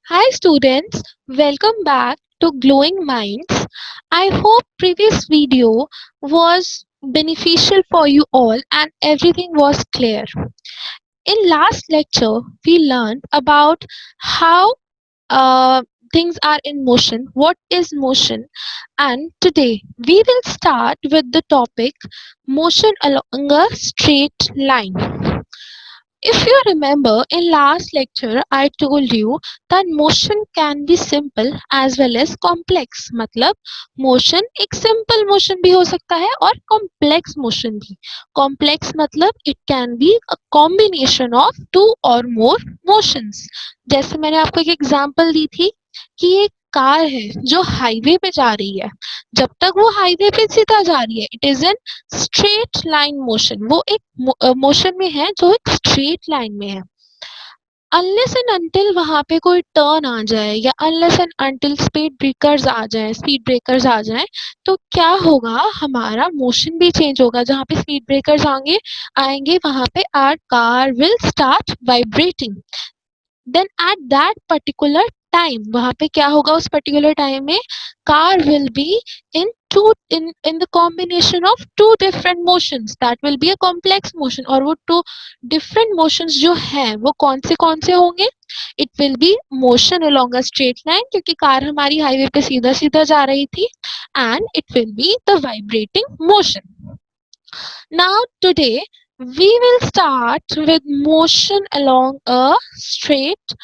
Hi students, welcome back to Glowing Minds. I hope previous video was beneficial for you all and everything was clear. In last lecture, we learned about how uh, things are in motion, what is motion, and today we will start with the topic motion along a straight line. If you remember in last lecture I told you that motion can be simple as well as complex. मतलब motion एक simple motion भी हो सकता है और complex motion भी. Complex मतलब it can be a combination of two or more motions. जैसे मैंने आपको एक example दी थी कि एक कार है जो हाईवे पे जा रही है. जब तक वो हाईवे पे सीधा जा रही है it is an straight line motion. वो एक मोशन में है जो एक स्ट्रेट लाइन में है. अनलेस एंड अनटिल वहां पे कोई टर्न आ जाए या unless and until speed breakers आ जाए तो क्या होगा, हमारा मोशन भी चेंज होगा. जहाँ पे स्पीड ब्रेकर्स आएंगे आएंगे वहां पे our car will start vibrating. Then at that particular time वहां पे क्या होगा, उस पर्टिकुलर टाइम में car will be in to in the combination of two different motions. That will be a complex motion. और वो टू डिफरेंट मोशंस जो है वो कौन से होंगे. It will B motion along a straight line क्योंकि कार हमारी हाईवे पे सीधा सीधा जा रही थी. And it will be the vibrating motion. Now today we will start with motion along a straight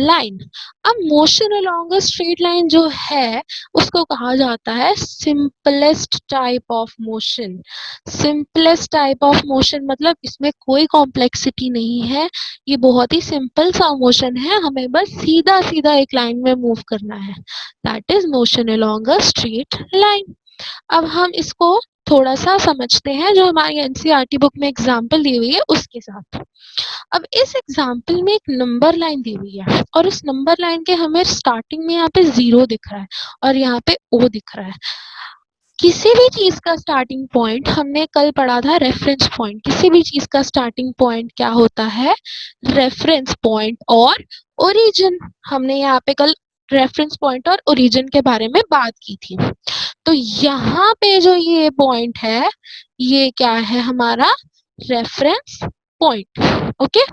line. अब motion along a straight line जो है उसको कहा जाता है simplest type of motion. Simplest type of motion मतलब इसमें कोई complexity नहीं है. ये बहुत ही simple सा motion है, हमें बस सीधा सीधा एक line में move करना है. That is motion along a straight line. अब हम इसको थोड़ा सा समझते हैं जो हमारी एनसीईआरटी बुक में एग्जाम्पल दी हुई है उसके साथ. अब इस एग्जाम्पल में एक नंबर लाइन दी हुई है और उस नंबर लाइन के हमें स्टार्टिंग में यहाँ पे 0 दिख रहा है और यहाँ पे O दिख रहा है. किसी भी चीज का स्टार्टिंग पॉइंट हमने कल पढ़ा था रेफरेंस पॉइंट. किसी भी चीज का स्टार्टिंग पॉइंट क्या होता है, रेफरेंस पॉइंट और ओरिजिन. हमने यहाँ पे कल रेफरेंस पॉइंट और ओरिजिन के बारे में बात की थी. तो यहाँ पे जो ये पॉइंट है ये क्या है, हमारा रेफरेंस पॉइंट. ओके,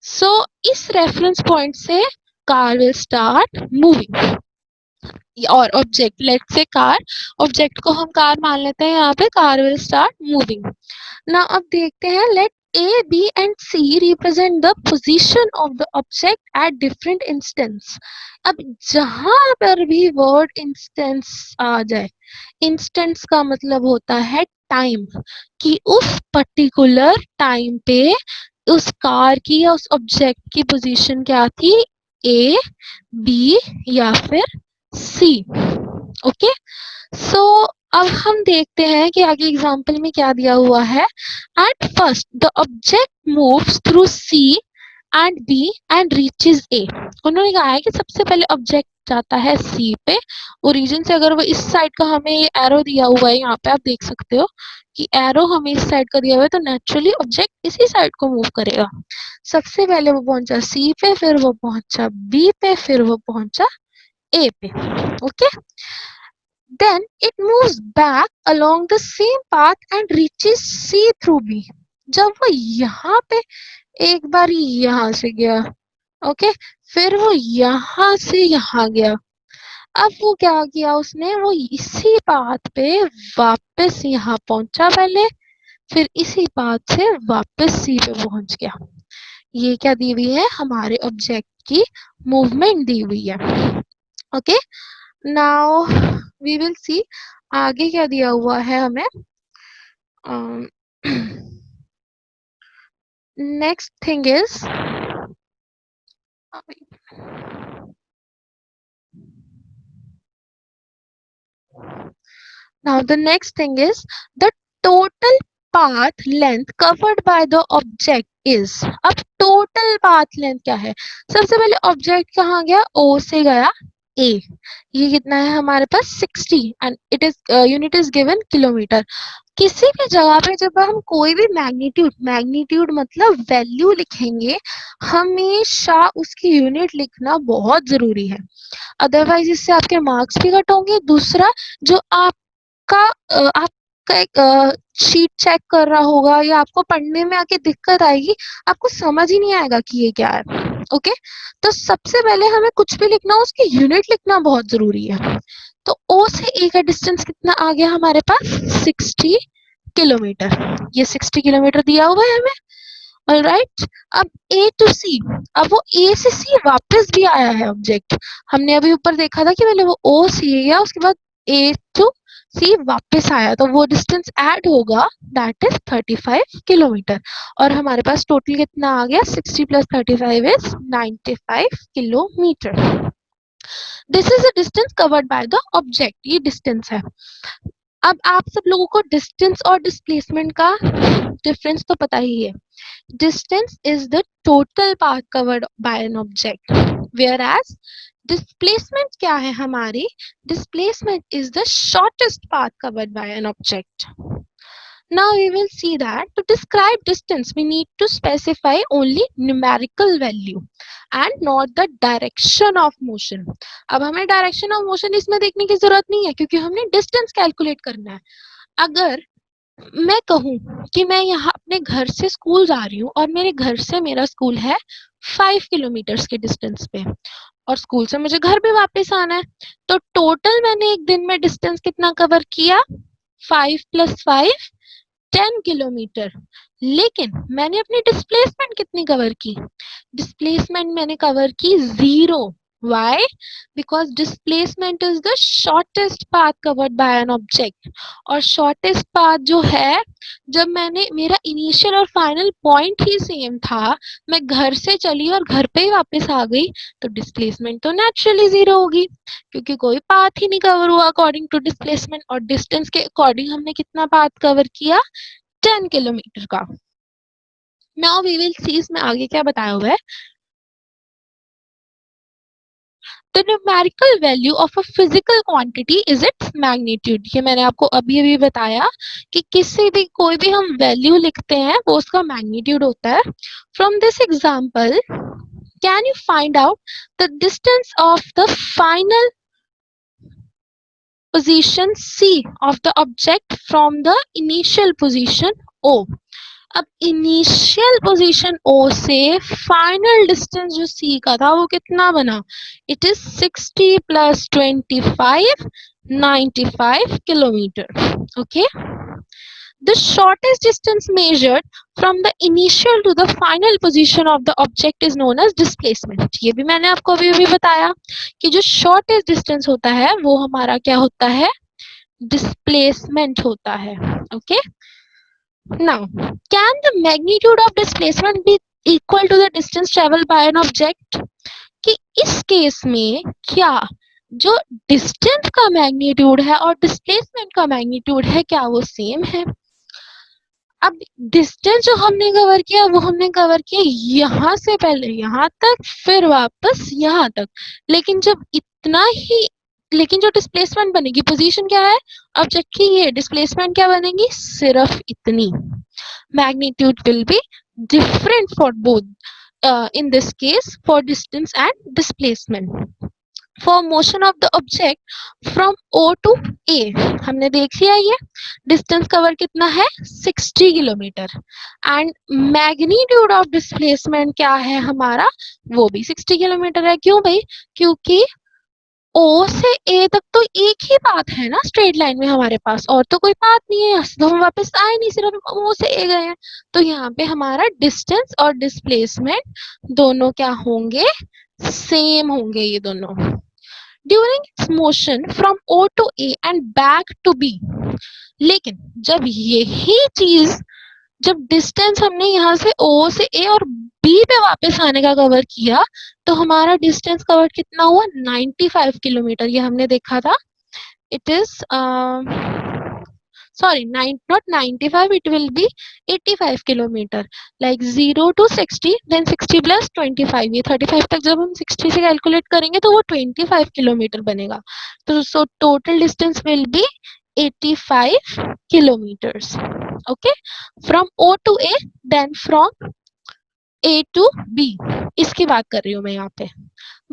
सो इस रेफरेंस पॉइंट से कार विल स्टार्ट मूविंग. और ऑब्जेक्ट लेट से कार, ऑब्जेक्ट को हम कार मान लेते हैं. यहाँ पे कार विल स्टार्ट मूविंग. ना अब देखते हैं, late A, B and C represent the position of the object at different instance. अब जहां पर भी वर्ड इंस्टेंस आ जाए, इंस्टेंस का मतलब होता है टाइम, कि उस पर्टिकुलर टाइम पे उस कार की या उस ऑब्जेक्ट की पोजीशन क्या थी, A, B या फिर C. ओके, सो अब हम देखते हैं कि आगे एग्जाम्पल में क्या दिया हुआ है. At first the object moves through C and B and reaches A. उन्होंने कहा है कि सबसे पहले ऑब्जेक्ट जाता है C पे. ओरिजिन से अगर वो इस साइड का, हमें ये एरो दिया हुआ है यहाँ पे आप देख सकते हो कि एरो हमें इस साइड का दिया हुआ है तो नेचुरली ऑब्जेक्ट इसी साइड को मूव करेगा. सबसे पहले वो पहुंचा C पे, फिर वो पहुंचा B पे, फिर वो पहुंचा A पे. Okay, then it moves back along the same path and reaches C through B. जब वो यहाँ पे एक बार यहाँ से गया, ओके, फिर वो यहाँ से यहाँ गया. अब वो क्या किया उसने, वो इसी पाथ पे वापस यहाँ पहुंचा पहले, फिर इसी पाथ से वापस सी पे पहुंच गया. ये क्या दी हुई है, हमारे ऑब्जेक्ट की मूवमेंट दी हुई है. Okay, now we will see आगे क्या दिया हुआ है हमें. Next thing is, now the next thing is the total path length covered by the object is. अब total path length क्या है, सबसे पहले ऑब्जेक्ट कहाँ गया, O से गया ए, ये कितना है हमारे पास 60 and it is unit is given kilometre. किसी भी जगह पे जब हम कोई भी मैग्नीट्यूड मैग्नीट्यूड मतलब वैल्यू लिखेंगे, हमेशा उसकी यूनिट लिखना बहुत जरूरी है, अदरवाइज इससे आपके मार्क्स भी कट होंगे। दूसरा, जो आपका एक शीट चेक कर रहा होगा या आपको पढ़ने में आके दिक्कत आएगी, आपको समझ ही नहीं आएगा कि ये क्या है। ओके, तो सबसे पहले हमें कुछ भी लिखना हो उसकी यूनिट लिखना बहुत जरूरी है। तो ओ से ए का डिस्टेंस कितना आ गया हमारे पास 60 किलोमीटर। ये 60 किलोमीटर दिया हुआ है हमें। ऑलराइट, अब ए टू सी, अब वो ए से सी वापस भी आया है ऑब्जेक्ट। हमने अभी ऊपर देखा था कि पहले वो ओ सी गया, उसके बाद ए टू सी वापस आया, तो वो डिस्टेंस ऐड होगा, दैट इज 35 किलोमीटर। और हमारे पास टोटल कितना आ गया, 60 plus 35 is 95 kilometre. This is the distance covered by the object, ये डिस्टेंस है। अब आप सब लोगों को डिस्टेंस और डिस्प्लेसमेंट का डिफरेंस तो पता ही है। Distance is the total path covered by an object, whereas displacement क्या है हमारी, displacement is the shortest path covered by an object. Now we will see that to describe distance we need to specify only numerical value and not the direction of motion. अब हमें direction of motion इसमें देखने की जरूरत नहीं है क्योंकि हमने distance calculate करना है। अगर मैं कहूँ कि मैं यहाँ अपने घर से स्कूल जा रही हूँ और मेरे घर से मेरा स्कूल है 5 किलोमीटर्स के डिस्टेंस पे, और स्कूल से मुझे घर भी वापस आना है, तो टोटल मैंने एक दिन में डिस्टेंस कितना कवर किया, 5 + 5 10 किलोमीटर। लेकिन मैंने अपनी डिस्प्लेसमेंट कितनी कवर की, डिस्प्लेसमेंट मैंने कवर की 0। Why? Because displacement is the shortest path covered by an object. और shortest path जो है, जब मैंने मेरा इनिशियल और फाइनल पॉइंट ही सेम था, मैं घर से चली और घर पे ही वापस आ गई, तो डिस्प्लेसमेंट तो नेचुरली 0 होगी क्योंकि कोई पाथ ही नहीं कवर हुआ अकॉर्डिंग टू डिस्प्लेसमेंट। और डिस्टेंस के अकॉर्डिंग हमने कितना पाथ कवर किया, 10 किलोमीटर का। नाउ वी विल सी इसमें आगे क्या बताया हुआ है। The numerical value of a physical quantity is its magnitude. ये मैंने आपको अभी अभी बताया कि किसी भी कोई भी हम वैल्यू लिखते हैं वो उसका मैग्नीट्यूड होता है। From this example, can you find out the distance of the final position C of the object from the initial position O? अब इनिशियल पोजीशन O से फाइनल डिस्टेंस जो C का था वो कितना बना, it is 60 + 25 95 kilometre. Okay, the shortest distance measured from the initial to the final position of the object is known as displacement. ये भी मैंने आपको अभी अभी बताया कि जो शॉर्टेस्ट डिस्टेंस होता है वो हमारा क्या होता है, डिस्प्लेसमेंट होता है। Okay, now, can the magnitude of displacement be equal to the distance traveled by an object? कि इस केस में क्या जो डिस्टेंस का मैग्नीट्यूड है और डिस्प्लेसमेंट का मैग्नीट्यूड है क्या वो सेम है? अब डिस्टेंस जो हमने कवर किया वो हमने कवर किया यहाँ से पहले यहाँ तक फिर वापस यहाँ तक, लेकिन जब इतना ही, लेकिन जो डिस्प्लेसमेंट बनेगी पोजीशन क्या है ऑब्जेक्ट की, ये डिस्प्लेसमेंट क्या बनेगी, सिर्फ इतनी। Magnitude will be different for both in this case for distance and displacement. For motion of the object from O to A, हमने देख लिया ये डिस्टेंस कवर कितना है 60 kilometre, and magnitude of displacement क्या है हमारा, वो भी 60 किलोमीटर है। क्यों भाई, क्योंकि O से A तक तो एक ही पाथ है ना स्ट्रेट लाइन में हमारे पास, और तो कोई पाथ नहीं है, तो हम वापस आए नहीं, सिर्फ O से A गए हैं। तो यहाँ पे हमारा डिस्टेंस और डिस्प्लेसमेंट दोनों क्या होंगे, सेम होंगे ये दोनों। During its motion from O to A and back to B, लेकिन जब यही चीज, जब डिस्टेंस हमने यहाँ से O से A और B पे वापस आने का कवर किया, तो हमारा डिस्टेंस कवर कितना हुआ, 95 किलोमीटर। ये हमने देखा था, it is sorry, not 95, it will be 85 kilometre. Like 0 to 60, then 60 plus 25, ये 35 तक जब हम 60 से कैलकुलेट करेंगे तो वो 25 किलोमीटर बनेगा. तो so total distance will be 85 kilometers. Okay, from O to A, then from A to B. इसकी बात कर रही हूँ मैं यहाँ पे.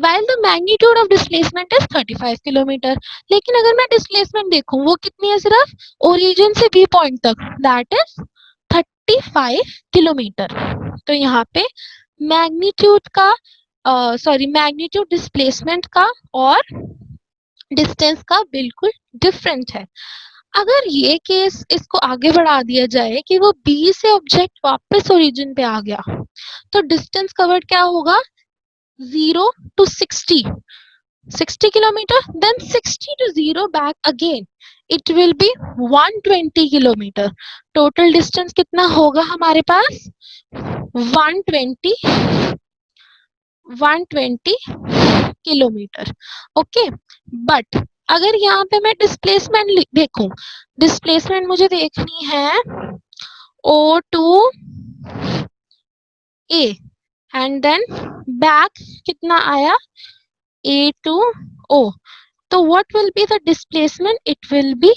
While the magnitude of displacement is 35 kilometre. लेकिन अगर मैं डिस्प्लेसमेंट देखूं वो कितनी है, सिर्फ ओरिजिन से बी पॉइंट तक, दैट इज 35 किलोमीटर. तो यहाँ पे मैग्नीट्यूड का मैग्नीट्यूड डिस्प्लेसमेंट का और डिस्टेंस का बिल्कुल डिफरेंट है. अगर ये केस इसको आगे बढ़ा दिया जाए कि वो बी से ऑब्जेक्ट वापस ओरिजिन पे आ गया, तो डिस्टेंस कवर्ड क्या होगा, 0 to 60 kilometer, then 60 to 0 back again, it will be 120 kilometer. Total distance कितना होगा हमारे पास, 120 किलोमीटर. ओके, बट अगर यहाँ पे मैं डिस्प्लेसमेंट देखूं, डिस्प्लेसमेंट मुझे देखनी है O to A and then back कितना आया, A to O. तो what will be the displacement? It will be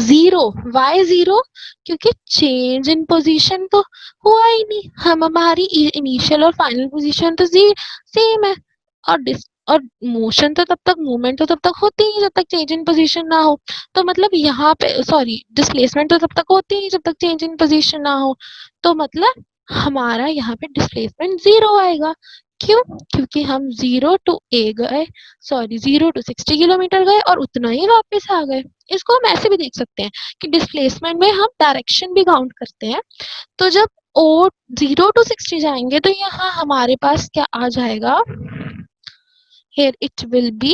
0. Why 0? क्योंकि change in position तो हुआ ही नहीं, हमारी इनिशियल और फाइनल पोजीशन तो सेम है. और मोशन तो तब तक, मूवमेंट तो तब तक होती ही जब तक चेंज इन पोजीशन ना हो. तो मतलब यहाँ पे डिस्प्लेसमेंट तो तब तक होती ही जब तक चेंज इन पोजीशन ना हो. तो मतलब हमारा यहाँ पे डिस्प्लेसमेंट 0 आएगा. क्यों? क्योंकि हम 0 to A गए, 0 to 60 किलोमीटर गए और उतना ही वापस आ गए. इसको हम ऐसे भी देख सकते हैं कि डिस्प्लेसमेंट में हम डायरेक्शन भी काउंट करते हैं. तो जब O 0 to 60 जाएंगे तो यहाँ हमारे पास क्या आ जाएगा, here it will be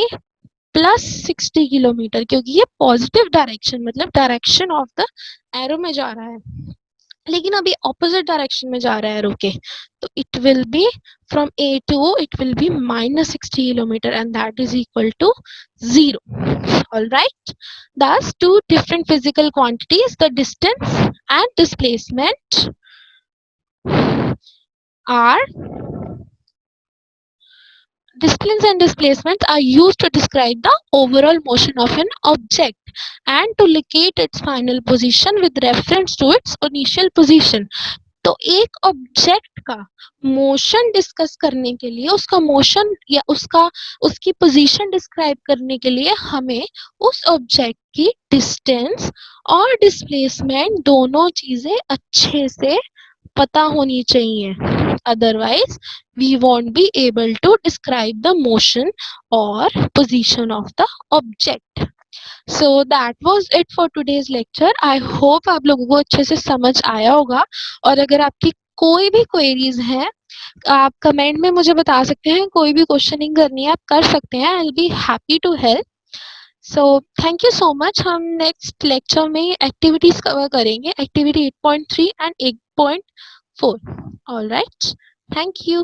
plus 60 kilometre, क्योंकि ये पॉजिटिव डायरेक्शन, मतलब डायरेक्शन ऑफ द एरो में जा रहा है. लेकिन अभी ऑपोजिट डायरेक्शन में जा रहा है एरो के, तो it will be from A to O, it will be -60 kilometre and that is equal to 0. All right, thus two different physical quantities, the distance and displacement, are distance and displacement are used to describe the overall motion of an object and to locate its final position with reference to its initial position. तो एक object का motion discuss करने के लिए, उसका motion या उसकी position describe करने के लिए हमें उस ऑब्जेक्ट की डिस्टेंस और डिस्प्लेसमेंट दोनों चीजें अच्छे से पता होनी चाहिए. Otherwise, we won't be able to describe the motion or position of the object. So that was it for today's lecture. I hope आप लोगों को अच्छे से समझ आया होगा. और अगर आपकी कोई भी क्वेरीज हैं, आप कमेंट में मुझे बता सकते हैं. कोई भी क्वेश्चनिंग करनी है आप कर सकते हैं. I'll be happy to help. So thank you so much. हम नेक्स्ट लेक्चर में एक्टिविटीज कवर करेंगे, activity 8.3 and 8.4. All right. Thank you.